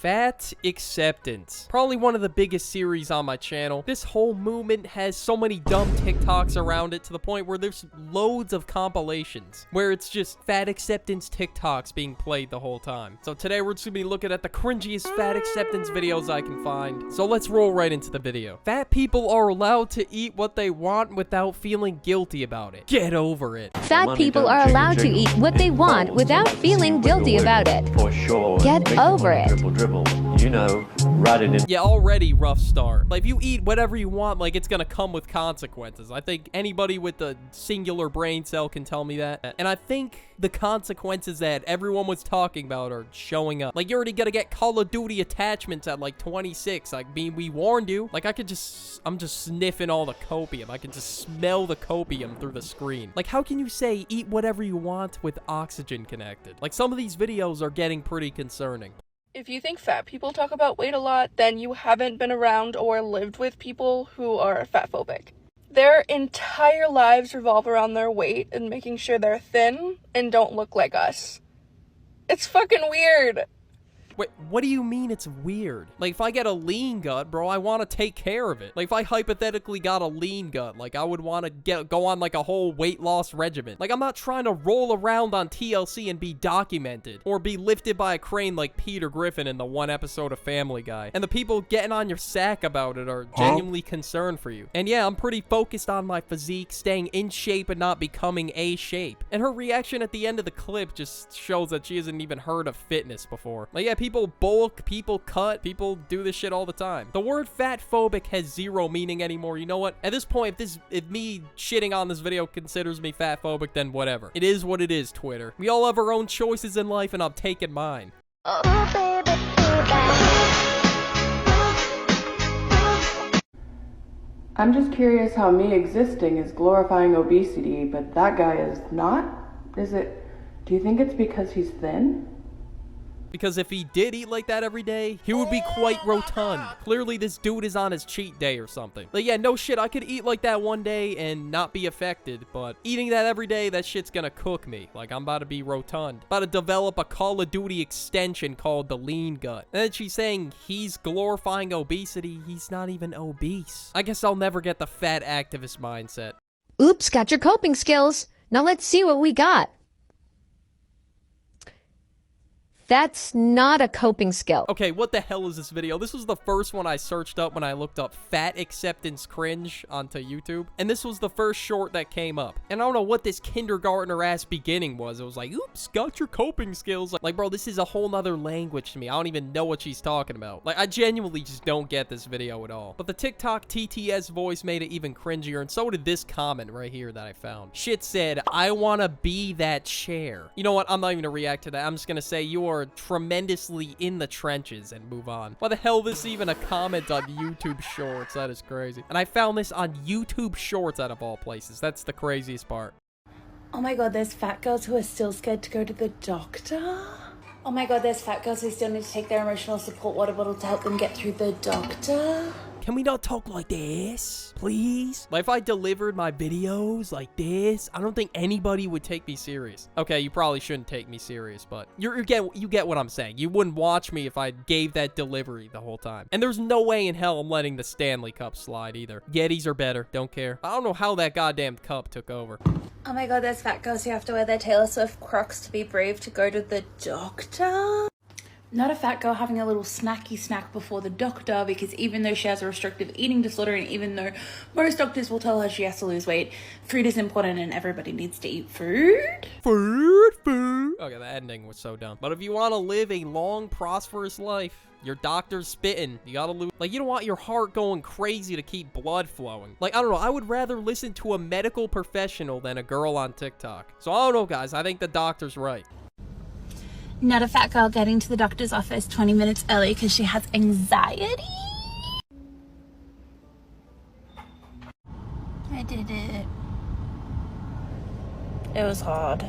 Fat acceptance. Probably one of the biggest series on my channel. This whole movement has so many dumb TikToks around it to the point where there's loads of compilations where it's just fat acceptance TikToks being played the whole time. So today we're just gonna be looking at the cringiest fat acceptance videos I can find. So let's roll right into the video. Fat people are allowed to eat what they want without feeling guilty about it. Get over it. Fat people are allowed to eat what they want without feeling guilty about it. For sure. Get over it. Dribble, you know, riding in. Yeah, already rough start. Like, if you eat whatever you want, like, it's gonna come with consequences. I think anybody with a singular brain cell can tell me that. And I think the consequences that everyone was talking about are showing up. Like, you're already gonna get Call of Duty attachments at, like, 26. Like, we warned you. Like, I'm just sniffing all the copium. I can just smell the copium through the screen. Like, how can you say eat whatever you want with oxygen connected? Like, some of these videos are getting pretty concerning. If you think fat people talk about weight a lot, then you haven't been around or lived with people who are fatphobic. Their entire lives revolve around their weight and making sure they're thin and don't look like us. It's fucking weird. Wait, what do you mean it's weird? Like, if I get a lean gut, bro, I want to take care of it. Like, if I hypothetically got a lean gut, like, I would want to go on, like, a whole weight loss regimen. Like, I'm not trying to roll around on TLC and be documented or be lifted by a crane like Peter Griffin in the one episode of Family Guy. And the people getting on your sack about it are genuinely concerned for you. And yeah, I'm pretty focused on my physique, staying in shape and not becoming A shape. And her reaction at the end of the clip just shows that she hasn't even heard of fitness before. Like, yeah, people bulk, people cut, people do this shit all the time. The word fatphobic has zero meaning anymore. You know what? At this point, if me shitting on this video considers me fatphobic, then whatever. It is what it is, Twitter. We all have our own choices in life, and I'm taking mine. I'm just curious how me existing is glorifying obesity, but that guy is not? Do you think it's because he's thin? Because if he did eat like that every day, he would be quite rotund. Clearly, this dude is on his cheat day or something. Like, yeah, no shit, I could eat like that one day and not be affected, but eating that every day, that shit's gonna cook me. Like, I'm about to be rotund. About to develop a Call of Duty extension called the Lean Gut. And then she's saying he's glorifying obesity. He's not even obese. I guess I'll never get the fat activist mindset. Oops, got your coping skills. Now let's see what we got. That's not a coping skill. Okay, what the hell is this video? This was the first one I searched up when I looked up fat acceptance cringe onto YouTube. And this was the first short that came up. And I don't know what this kindergartner-ass beginning was. It was like, oops, got your coping skills. Like, bro, this is a whole nother language to me. I don't even know what she's talking about. Like, I genuinely just don't get this video at all. But the TikTok TTS voice made it even cringier. And so did this comment right here that I found. Shit said, I want to be that chair. You know what? I'm not even going to react to that. I'm just going to say you are tremendously in the trenches and move on. Why the hell is this even a comment on YouTube Shorts? That is crazy. And I found this on YouTube Shorts out of all places. That's the craziest part. Oh my god, there's fat girls who are still scared to go to the doctor. Oh my god, there's fat girls who still need to take their emotional support water bottle to help them get through the doctor. Can we not talk like this, please? Like, if I delivered my videos like this, I don't think anybody would take me serious. Okay, you probably shouldn't take me serious, but you get what I'm saying. You wouldn't watch me if I gave that delivery the whole time. And there's no way in hell I'm letting the Stanley Cup slide either. Yetis are better. Don't care. I don't know how that goddamn cup took over. Oh my god, there's fat girls who have to wear their Taylor Swift Crocs to be brave to go to the doctor. Not a fat girl having a little snacky snack before the doctor, because even though she has a restrictive eating disorder and even though most doctors will tell her she has to lose weight, food is important and everybody needs to eat food. Food. Okay, the ending was so dumb. But if you want to live a long, prosperous life, your doctor's spitting. You gotta lose. Like, you don't want your heart going crazy to keep blood flowing. Like, I don't know. I would rather listen to a medical professional than a girl on TikTok. So, I don't know, guys. I think the doctor's right. Not a fat girl getting to the doctor's office 20 minutes early because she has anxiety. I did it. It was hard.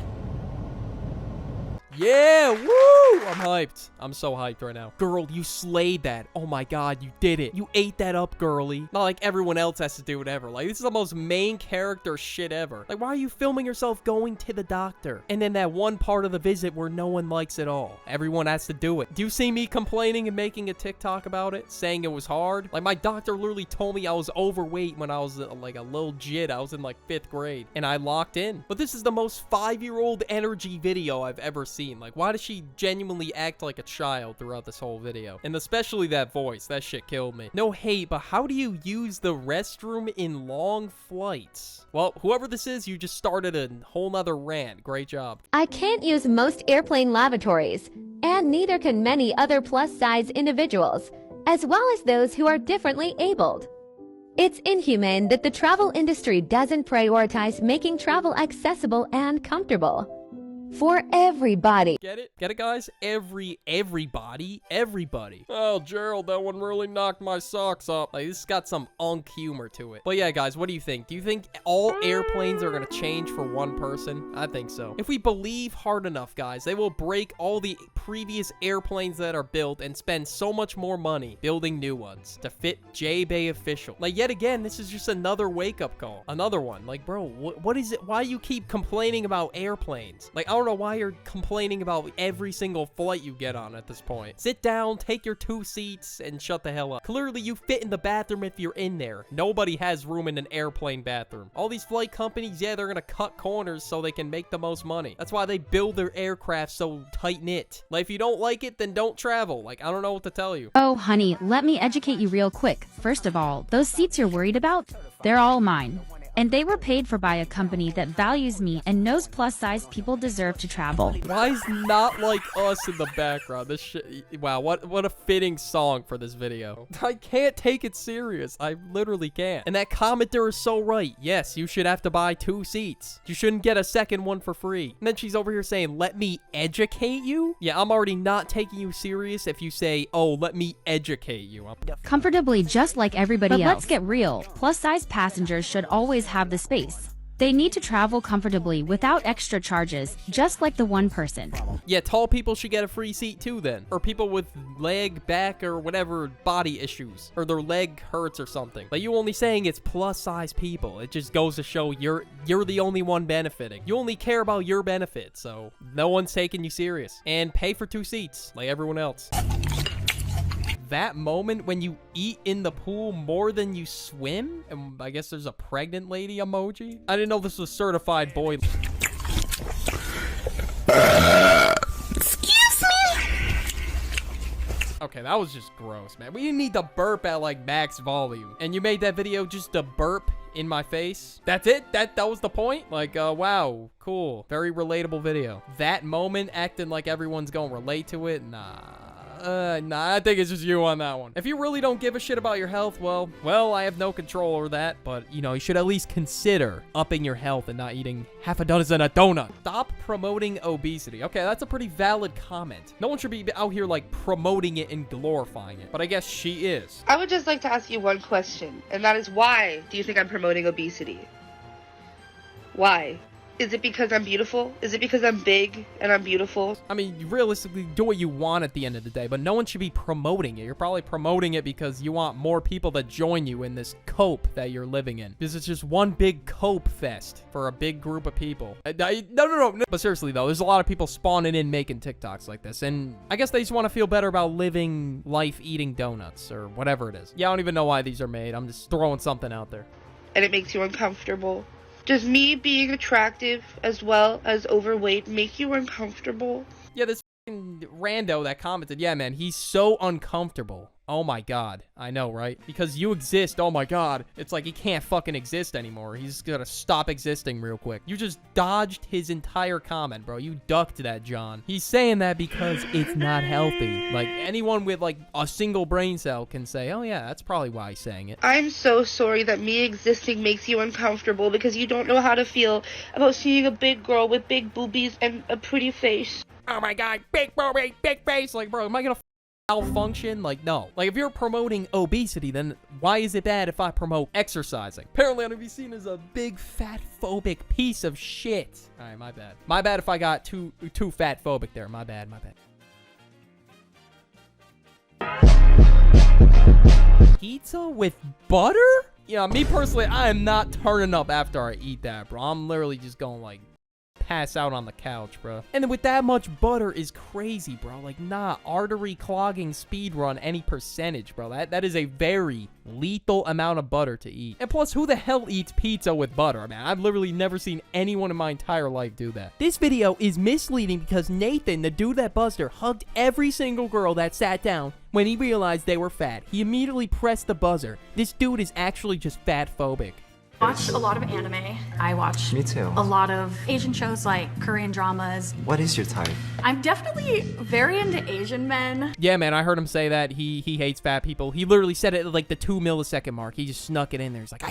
Yeah, woo! I'm hyped. I'm so hyped right now. Girl, you slayed that. Oh my god, you did it. You ate that up, girly. Not like everyone else has to do it ever. Like, this is the most main character shit ever. Like, why are you filming yourself going to the doctor? And then that one part of the visit where no one likes it all. Everyone has to do it. Do you see me complaining and making a TikTok about it? Saying it was hard? Like, my doctor literally told me I was overweight when I was like a little jit. I was in like 5th grade. And I locked in. But this is the most 5-year-old energy video I've ever seen. Like, why does she genuinely act like a child throughout this whole video? And especially that voice. That shit killed me. No hate, but how do you use the restroom in long flights? Well, whoever this is, you just started a whole nother rant. Great job. I can't use most airplane lavatories, and neither can many other plus-size individuals, as well as those who are differently abled. It's inhumane that the travel industry doesn't prioritize making travel accessible and comfortable for everybody. Get it? Get it, guys? Everybody? Oh, Gerald, that one really knocked my socks up. Like, this got some unk humor to it. But yeah, guys, what do you think? Do you think all airplanes are gonna change for one person? I think so. If we believe hard enough, guys, they will break all the previous airplanes that are built and spend so much more money building new ones to fit J-Bay official. Like, yet again, this is just another wake-up call. Another one. Like, bro, what is it? Why you keep complaining about airplanes? Like, I don't know why you're complaining about every single flight you get on at this point. Sit down, take your 2 seats, and shut the hell up. Clearly, you fit in the bathroom if you're in there. Nobody has room in an airplane bathroom. All these flight companies, yeah, they're gonna cut corners so they can make the most money. That's why they build their aircraft so tight-knit. Like, if you don't like it, then don't travel. Like, I don't know what to tell you. Oh, honey, let me educate you real quick. First of all, those seats you're worried about, they're all mine. And they were paid for by a company that values me and knows plus-size people deserve to travel. Why is Not Like Us in the background? This shit, wow, what a fitting song for this video. I can't take it serious. I literally can't. And that commenter is so right. Yes, you should have to buy 2 seats. You shouldn't get a second one for free. And then she's over here saying, let me educate you? Yeah, I'm already not taking you serious if you say, oh, let me educate you. Comfortably just like everybody else. But let's get real. Plus-size passengers should always have the space. They need to travel comfortably without extra charges, just like the one person. Yeah, tall people should get a free seat too then. Or people with leg, back, or whatever body issues. Or their leg hurts or something. Like, you only saying it's plus size people. It just goes to show you're the only one benefiting. You only care about your benefit, so no one's taking you serious. And pay for 2 seats, like everyone else. That moment when you eat in the pool more than you swim? And I guess there's a pregnant lady emoji? I didn't know this was certified boy. Excuse me? Okay, that was just gross, man. We didn't need to burp at like max volume. And you made that video just to burp in my face? That's it? That was the point? Like, wow, cool. Very relatable video. That moment acting like everyone's gonna relate to it? Nah, I think it's just you on that one. If you really don't give a shit about your health, well, I have no control over that. But, you know, you should at least consider upping your health and not eating half a dozen a donut. Stop promoting obesity. Okay, that's a pretty valid comment. No one should be out here, like, promoting it and glorifying it. But I guess she is. I would just like to ask you one question, and that is, why do you think I'm promoting obesity? Why? Is it because I'm beautiful? Is it because I'm big and I'm beautiful? I mean, you realistically do what you want at the end of the day, but no one should be promoting it. You're probably promoting it because you want more people to join you in this cope that you're living in. This is just one big cope fest for a big group of people. No. But seriously, though, there's a lot of people spawning in making TikToks like this, and I guess they just want to feel better about living life eating donuts or whatever it is. Yeah, I don't even know why these are made. I'm just throwing something out there. And it makes you uncomfortable. Does me being attractive as well as overweight make you uncomfortable? Yeah, this rando that commented, yeah, man, he's so uncomfortable. Oh my god. I know, right? Because you exist. Oh my god. It's like he can't fucking exist anymore. He's gonna stop existing real quick. You just dodged his entire comment, bro. You ducked that, John. He's saying that because it's not healthy. Like, anyone with, like, a single brain cell can say, oh yeah, that's probably why he's saying it. I'm so sorry that me existing makes you uncomfortable because you don't know how to feel about seeing a big girl with big boobies and a pretty face. Oh my god, big booby, big face. Like, bro, am I gonna malfunction? Like, no. Like, if you're promoting obesity, then why is it bad if I promote exercising? Apparently, I'm gonna be seen as a big fat phobic piece of shit. All right, my bad. My bad if I got too fat phobic there. My bad, my bad. Pizza with butter? Yeah, me personally, I am not turning up after I eat that, bro. I'm literally just going like pass out on the couch, bro. And then with that much butter is crazy, bro. Like, nah, artery clogging speed run any percentage, bro. That is a very lethal amount of butter to eat. And plus, who the hell eats pizza with butter? I mean, I've literally never seen anyone in my entire life do that. This video is misleading because Nathan, the dude that buzzed her, hugged every single girl that sat down when he realized they were fat. He immediately pressed the buzzer. This dude is actually just fat phobic. Watch a lot of anime. I watch Me too. a lot of Asian shows like Korean dramas. What is your type? I'm definitely very into Asian men. Yeah, man, I heard him say that. He hates fat people. He literally said it at like the 2 millisecond mark. He just snuck it in there. He's like,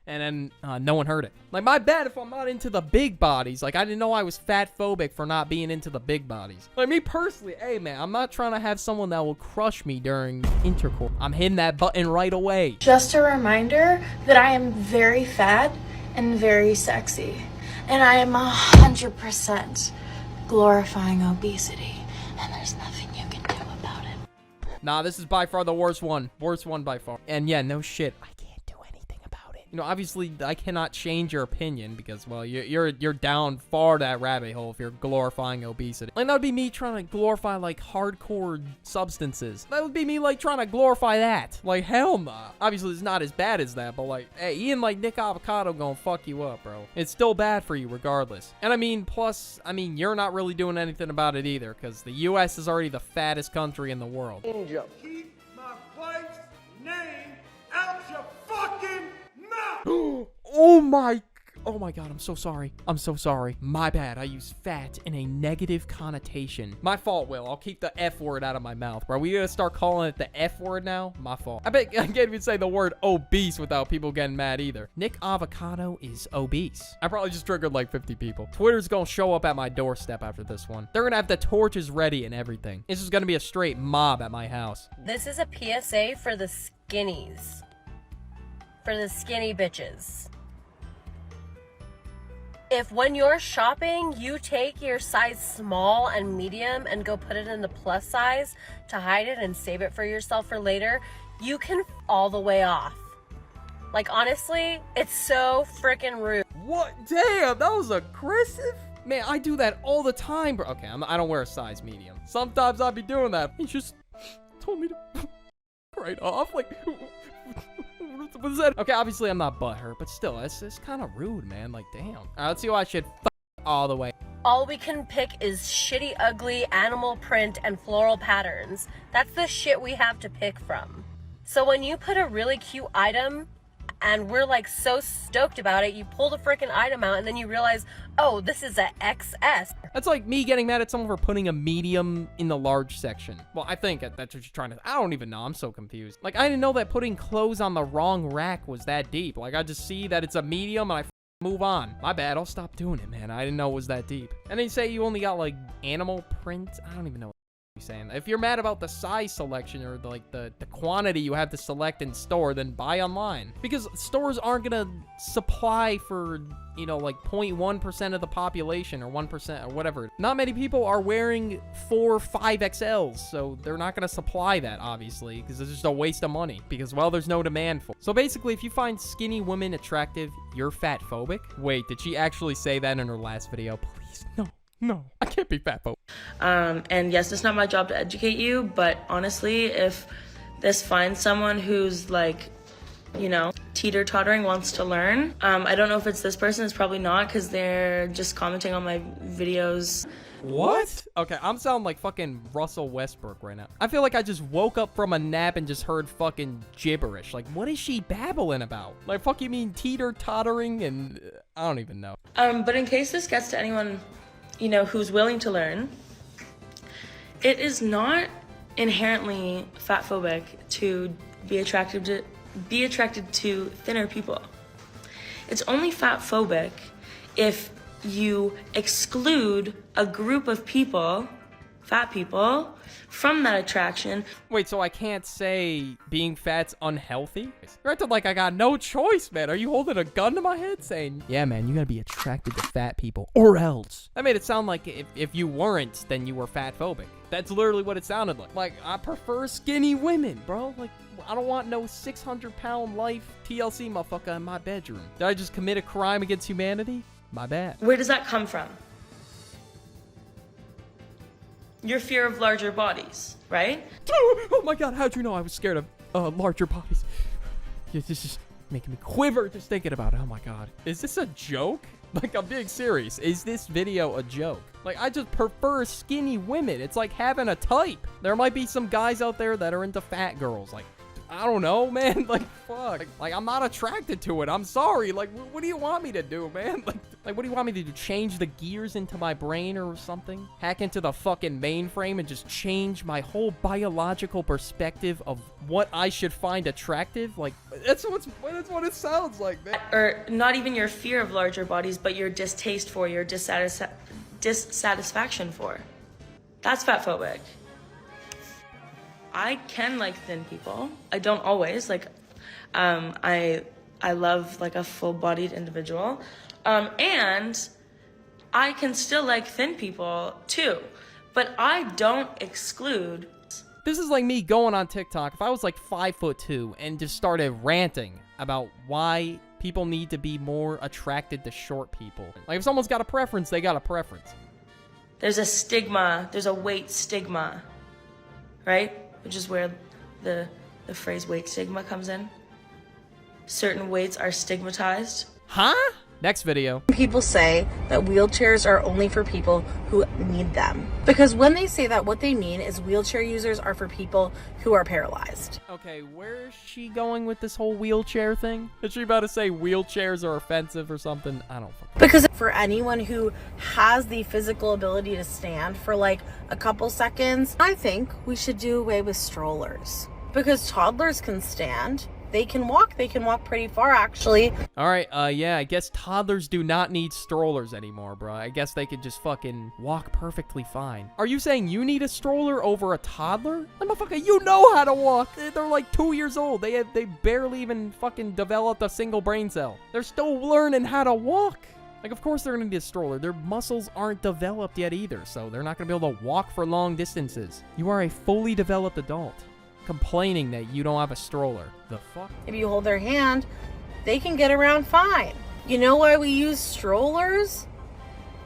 and then no one heard it. Like, my bad if I'm not into the big bodies. Like, I didn't know I was fat phobic for not being into the big bodies. Like, me personally, hey, man, I'm not trying to have someone that will crush me during intercourse. I'm hitting that button right away. Just a reminder that I am very fat and very sexy. And I am 100% glorifying obesity. And there's nothing you can do about it. Nah, this is by far the worst one. Worst one by far. And yeah, no shit. I can't do anything about it. You know, obviously, I cannot change your opinion because, well, you're down far that rabbit hole if you're glorifying obesity. Like, that would be me trying to glorify, like, hardcore substances. That would be me, like, trying to glorify that. Like, hell nah. Obviously, it's not as bad as that, but, like, hey, eating, like, Nick Avocado gonna fuck you up, bro. It's still bad for you regardless. And, I mean, plus, I mean, you're not really doing anything about it either because the U.S. is already the fattest country in the world. Keep my wife's name out your fucking mouth! Oh my god, I'm so sorry. I'm so sorry. My bad. I use fat in a negative connotation. My fault, Will. I'll keep the F word out of my mouth, bro. We gotta start calling it the F word now? My fault. I bet I can't even say the word obese without people getting mad either. Nick Avocado is obese. I probably just triggered like 50 people. Twitter's gonna show up at my doorstep after this one. They're gonna have the torches ready and everything. This is gonna be a straight mob at my house. This is a PSA for the skinnies. For the skinny bitches. If when you're shopping, you take your size small and medium and go put it in the plus size to hide it and save it for yourself for later, you can all the way off. Like, honestly, it's so freaking rude. What? Damn, that was aggressive. Man, I do that all the time, bro. Okay, I don't wear a size medium. Sometimes I'll be doing that. He just told me to right off. Like, what is that? Okay, obviously I'm not butthurt, but still, it's kind of rude, man. Like, damn. All right, let's see why I should all the way. All we can pick is shitty, ugly animal print and floral patterns. That's the shit we have to pick from. So when you put a really cute item and we're like so stoked about it, you pull the freaking item out and then you realize, oh, this is a XS. That's like me getting mad at someone for putting a medium in the large section. Well, I think that's what you're trying to... I don't even know. I'm so confused. Like, I didn't know that putting clothes on the wrong rack was that deep. Like, I just see that it's a medium and I move on. My bad. I'll stop doing it, man. I didn't know it was that deep. And then you say you only got, like, animal print? I don't even know. Saying if you're mad about the size selection or the quantity you have to select in store, then buy online, because stores aren't gonna supply for, you know, like 0.1% of the population or 1% or whatever. Not many people are wearing 4 5XLs, so they're not gonna supply that, obviously, because it's just a waste of money, because, well, there's no demand for it. So basically, if you find skinny women attractive, you're fat phobic. Wait, did she actually say that in her last video? Please, no. No, I can't be fat phobic. And yes, it's not my job to educate you, but honestly, if this finds someone who's like, you know, teeter-tottering, wants to learn, I don't know if it's this person. It's probably not, because they're just commenting on my videos. What? Okay, I'm sounding like fucking Russell Westbrook right now. I feel like I just woke up from a nap and just heard fucking gibberish. Like, what is she babbling about? Like, fuck, you mean teeter-tottering? And I don't even know. But in case this gets to anyone, you know, who's willing to learn, it is not inherently fat phobic to be attracted to thinner people. It's only fat phobic if you exclude a group of people fat people from that attraction. Wait, so I can't say being fat's unhealthy? You're acting like I got no choice, man. Are you holding a gun to my head saying, yeah, man, you gotta be attracted to fat people or else? That made it sound like if you weren't, then you were fat phobic. That's literally what it sounded like. Like, I prefer skinny women, bro. Like, I don't want no 600-pound life TLC motherfucker in my bedroom. Did I just commit a crime against humanity? My bad. Where does that come from? Your fear of larger bodies, right? Oh my god, how'd you know I was scared of larger bodies? This is just making me quiver just thinking about it. Oh my god. Is this a joke? Like, I'm being serious. Is this video a joke? Like, I just prefer skinny women. It's like having a type. There might be some guys out there that are into fat girls. Like, I don't know, man. Like, fuck. Like, I'm not attracted to it. I'm sorry. Like, what do you want me to do, man? Like, what do you want me to do? Change the gears into my brain or something? Hack into the fucking mainframe and just change my whole biological perspective of what I should find attractive? Like, that's what it sounds like, man. Or not even your fear of larger bodies, but your distaste for, your dissatisfaction for. That's fatphobic. I can like thin people. I don't always. Like, I love like a full-bodied individual. And I can still like thin people too. But I don't exclude. This is like me going on TikTok. If I was like 5'2" and just started ranting about why people need to be more attracted to short people. Like, if someone's got a preference, they got a preference. There's a stigma. There's a weight stigma, right? Which is where the phrase weight stigma comes in. Certain weights are stigmatized. Huh? Next video. People say that wheelchairs are only for people who need them. Because when they say that, what they mean is wheelchair users are for people who are paralyzed. Okay, where is she going with this whole wheelchair thing? Is she about to say wheelchairs are offensive or something? I don't fucking know. Because for anyone who has the physical ability to stand for like a couple seconds, I think we should do away with strollers. Because toddlers can stand. They can walk pretty far, actually. Alright, yeah, I guess toddlers do not need strollers anymore, bro. I guess they could just fucking walk perfectly fine. Are you saying you need a stroller over a toddler? Motherfucker, you know how to walk. They're like 2 years old. They barely even fucking developed a single brain cell. They're still learning how to walk. Like, of course they're gonna need a stroller. Their muscles aren't developed yet either, so they're not gonna be able to walk for long distances. You are a fully developed adult, complaining that you don't have a stroller. The fuck? If you hold their hand, they can get around fine. You know why we use strollers?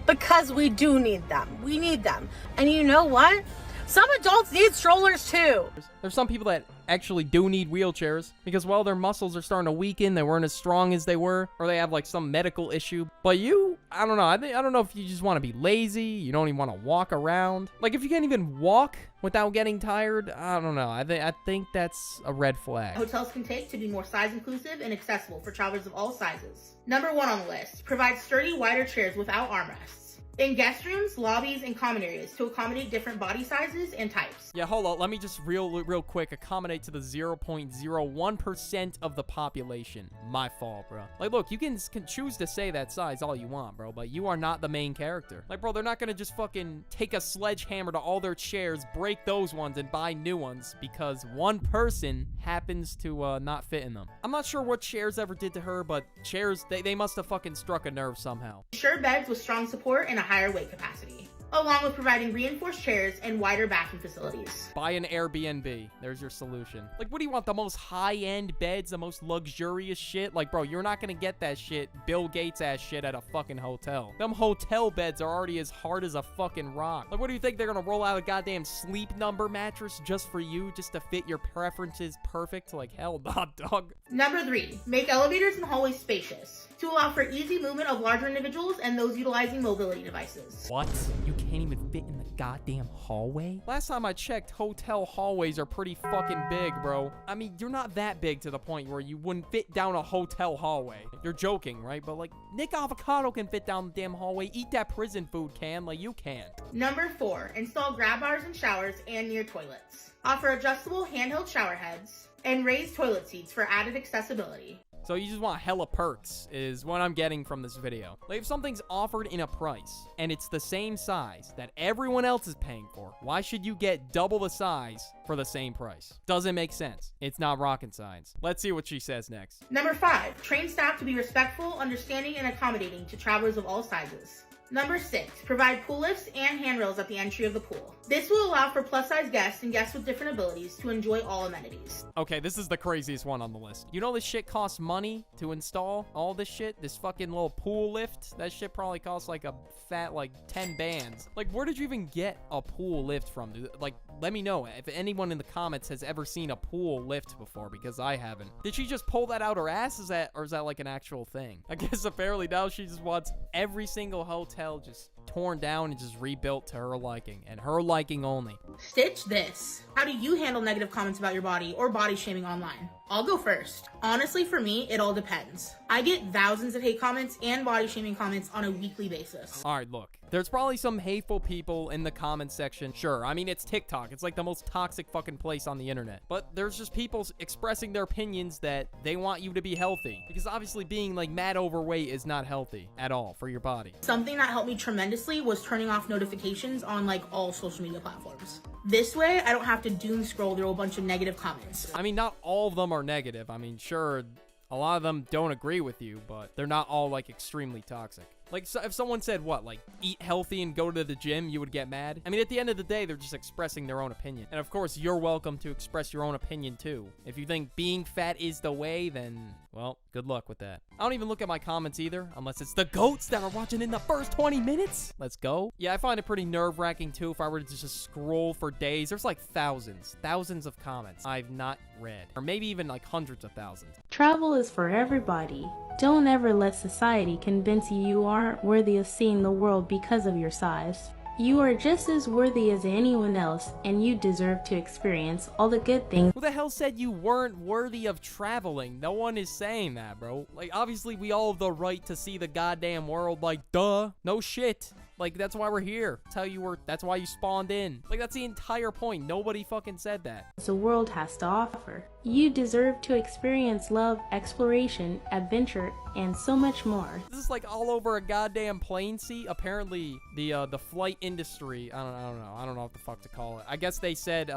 Because we do need them. We need them. And you know what? Some adults need strollers too. There's some people that actually do need wheelchairs because, well, their muscles are starting to weaken. They weren't as strong as they were, or they have like some medical issue. But you, I don't know. I don't know if you just want to be lazy. You don't even want to walk around. Like, if you can't even walk without getting tired, I don't know. I think that's a red flag. Hotels can take to be more size inclusive and accessible for travelers of all sizes. Number 1 on the list, provide sturdy, wider chairs without armrests. In guest rooms, lobbies, and common areas to accommodate different body sizes and types. Yeah, hold on. Let me just real quick accommodate to the 0.01% of the population. My fault, bro. Like, look, you can choose to say that size all you want, bro, but you are not the main character. Like, bro, they're not gonna just fucking take a sledgehammer to all their chairs, break those ones, and buy new ones because one person happens to not fit in them. I'm not sure what chairs ever did to her, but chairs, they must have fucking struck a nerve somehow. Ensure beds with strong support and a higher weight capacity, along with providing reinforced chairs and wider bathroom facilities. Buy an Airbnb. There's your solution. Like, what do you want? The most high-end beds, the most luxurious shit? Like, bro, you're not gonna get that shit, Bill Gates-ass shit at a fucking hotel. Them hotel beds are already as hard as a fucking rock. Like, what do you think? They're gonna roll out a goddamn Sleep Number mattress just for you, just to fit your preferences perfect? Like, hell not, dog. Number 3, make elevators and hallways spacious to allow for easy movement of larger individuals and those utilizing mobility devices. What? You can't even fit in the goddamn hallway? Last time I checked, hotel hallways are pretty fucking big, bro. I mean, you're not that big to the point where you wouldn't fit down a hotel hallway. You're joking, right? But, like, Nick Avocado can fit down the damn hallway. Eat that prison food, Cam. Like, you can. Number 4, install grab bars in showers and near toilets. Offer adjustable handheld shower heads and raised toilet seats for added accessibility. So you just want hella perks is what I'm getting from this video. Like if something's offered in a price and it's the same size that everyone else is paying for, why should you get double the size for the same price? Doesn't make sense. It's not rocket science. Let's see what she says next. Number 5, train staff to be respectful, understanding, and accommodating to travelers of all sizes. Number 6, provide pool lifts and handrails at the entry of the pool. This will allow for plus-size guests and guests with different abilities to enjoy all amenities. Okay, this is the craziest one on the list. You know this shit costs money to install? All this shit? This fucking little pool lift? That shit probably costs like a fat, like, 10 bands. Like, where did you even get a pool lift from? Like, let me know if anyone in the comments has ever seen a pool lift before, because I haven't. Did she just pull that out her ass? Or is that like an actual thing? I guess apparently now she just wants every single hotel just torn down and just rebuilt to her liking, and her liking only. Stitch this. How do you handle negative comments about your body or body shaming online? I'll go first. Honestly, for me, it all depends. I get thousands of hate comments and body shaming comments on a weekly basis. All right, look. There's probably some hateful people in the comment section. Sure, I mean, it's TikTok. It's like the most toxic fucking place on the internet. But there's just people expressing their opinions that they want you to be healthy. Because obviously being like mad overweight is not healthy at all for your body. Something that helped me tremendously was turning off notifications on like all social media platforms. This way, I don't have to doom scroll through a bunch of negative comments. I mean, not all of them are negative. I mean, sure, a lot of them don't agree with you, but they're not all like extremely toxic. Like, so if someone said, what, like, eat healthy and go to the gym, you would get mad? I mean, at the end of the day, they're just expressing their own opinion. And of course, you're welcome to express your own opinion, too. If you think being fat is the way, then, well, good luck with that. I don't even look at my comments either, unless it's the goats that are watching in the first 20 minutes. Let's go. Yeah, I find it pretty nerve-wracking, too, if I were to just scroll for days. There's like thousands of comments I've not read. Or maybe even like hundreds of thousands. Travel is for everybody. Don't ever let society convince you aren't worthy of seeing the world because of your size. You are just as worthy as anyone else, and you deserve to experience all the good things. Who the hell said you weren't worthy of traveling? No one is saying that, bro. Like, obviously, we all have the right to see the goddamn world. Like, duh. No shit. Like, that's why we're here. That's why you spawned in. Like, that's the entire point. Nobody fucking said that. The world has to offer. You deserve to experience love, exploration, adventure, and so much more. This is like all over a goddamn plane seat. Apparently, the flight industry, I don't know what the fuck to call it. I guess they said,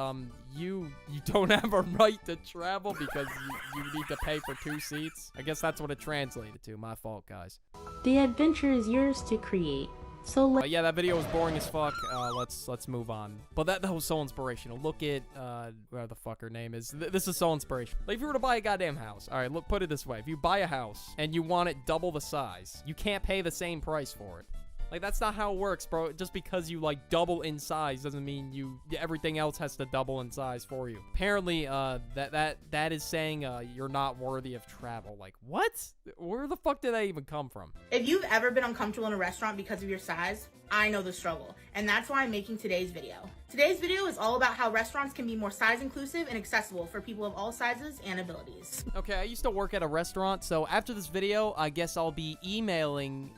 you don't have a right to travel because you need to pay for 2 seats. I guess that's what it translated to. My fault, guys. The adventure is yours to create. So yeah, that video was boring as fuck. Let's move on. But that was so inspirational. Look at where the fuck her name is. This is so inspirational. Like if you were to buy a goddamn house, all right, look, put it this way: if you buy a house and you want it double the size, you can't pay the same price for it. Like, that's not how it works, bro. Just because you, like, double in size doesn't mean everything else has to double in size for you. Apparently, that is saying, you're not worthy of travel. Like, what? Where the fuck did that even come from? If you've ever been uncomfortable in a restaurant because of your size, I know the struggle, and that's why I'm making today's video. Today's video is all about how restaurants can be more size inclusive and accessible for people of all sizes and abilities. Okay, I used to work at a restaurant, so after this video, I guess I'll be emailing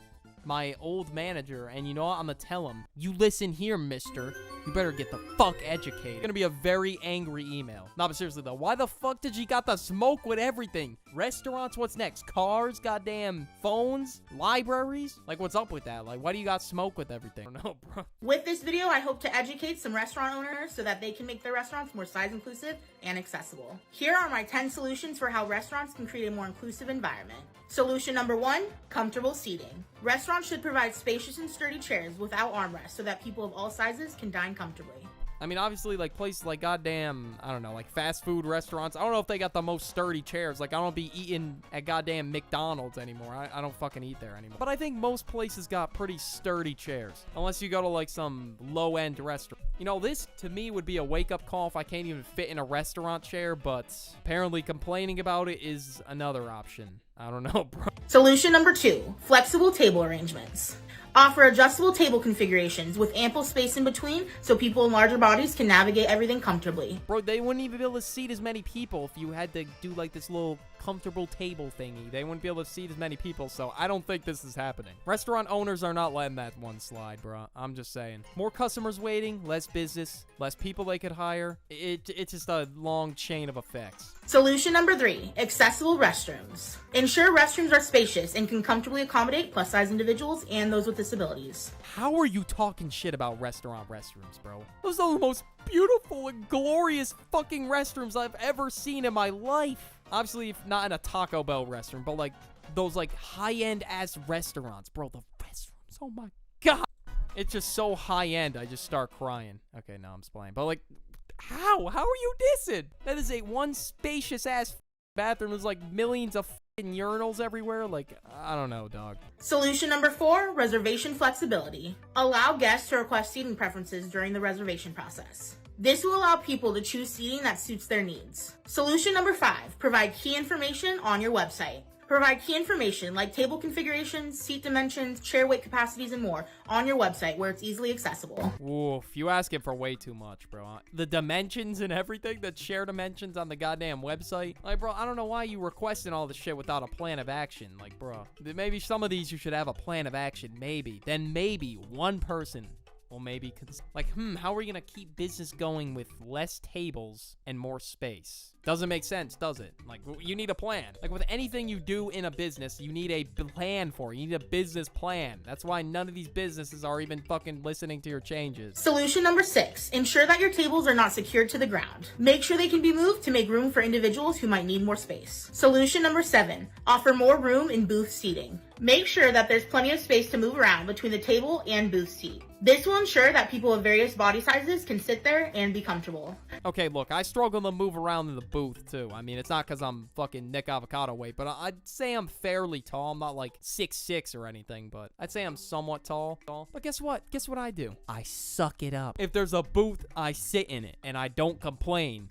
my old manager, and you know what? I'm gonna tell him, you listen here, mister. You better get the fuck educated. It's gonna be a very angry email. No, but seriously though, why the fuck did you got the smoke with everything? Restaurants, what's next? Cars, goddamn phones, libraries? Like, what's up with that? Like, why do you got smoke with everything? I don't know, bro. With this video, I hope to educate some restaurant owners so that they can make their restaurants more size inclusive and accessible. Here are my 10 solutions for how restaurants can create a more inclusive environment. Solution number 1, comfortable seating. Restaurants should provide spacious and sturdy chairs without armrests so that people of all sizes can dine comfortably. I mean, obviously, like, places like goddamn, I don't know, like fast food restaurants, I don't know if they got the most sturdy chairs. Like, I don't be eating at goddamn McDonald's anymore. I don't fucking eat there anymore. But I think most places got pretty sturdy chairs. Unless you go to, like, some low-end restaurant. You know, this, to me, would be a wake-up call if I can't even fit in a restaurant chair, but apparently complaining about it is another option. I don't know, bro. Solution number 2, flexible table arrangements. Offer adjustable table configurations with ample space in between so people in larger bodies can navigate everything comfortably. Bro, they wouldn't even be able to seat as many people if you had to do like this little comfortable table thingy. They wouldn't be able to seat as many people, so I don't think this is happening. Restaurant owners are not letting that one slide, bro. I'm just saying. More customers waiting, less business, less people they could hire. It's just a long chain of effects. Solution number 3, accessible restrooms. Ensure restrooms are spacious and can comfortably accommodate plus-size individuals and those with disabilities. How are you talking shit about restaurant restrooms, bro? Those are the most beautiful and glorious fucking restrooms I've ever seen in my life. Obviously, if not in a Taco Bell restroom, but like those like high-end ass restaurants, bro. The restrooms, oh my god. It's just so high-end, I just start crying. Okay, no, I'm just playing. But like, how are you dissing? That is a one spacious ass bathroom. There's like millions of urinals everywhere. Like, I don't know, dog. Solution number 4, reservation flexibility. Allow guests to request seating preferences during the reservation process. This will allow people to choose seating that suits their needs. Solution number 5, provide key information on your website. Provide key information like table configurations, seat dimensions, chair weight capacities, and more on your website where it's easily accessible. Oof, you asking for way too much, bro. The dimensions and everything, the chair dimensions on the goddamn website. Like, bro, I don't know why you requesting all this shit without a plan of action. Like, bro, maybe some of these you should have a plan of action, maybe. Then maybe one person will maybe like, how are we gonna keep business going with less tables and more space? Doesn't make sense, does it? Like, you need a plan. Like, with anything you do in a business, you need a plan for it. You need a business plan. That's why none of these businesses are even fucking listening to your changes. Solution number 6, ensure that your tables are not secured to the ground. Make sure they can be moved to make room for individuals who might need more space. Solution number 7, offer more room in booth seating. Make sure that there's plenty of space to move around between the table and booth seat. This will ensure that people of various body sizes can sit there and be comfortable. Okay, look, I struggle to move around in the booth, too. I mean, it's not because I'm fucking Nick Avocado weight, but I'd say I'm fairly tall. I'm not like 6'6" or anything, but I'd say I'm somewhat tall. But guess what? Guess what I do? I suck it up. If there's a booth, I sit in it, and I don't complain.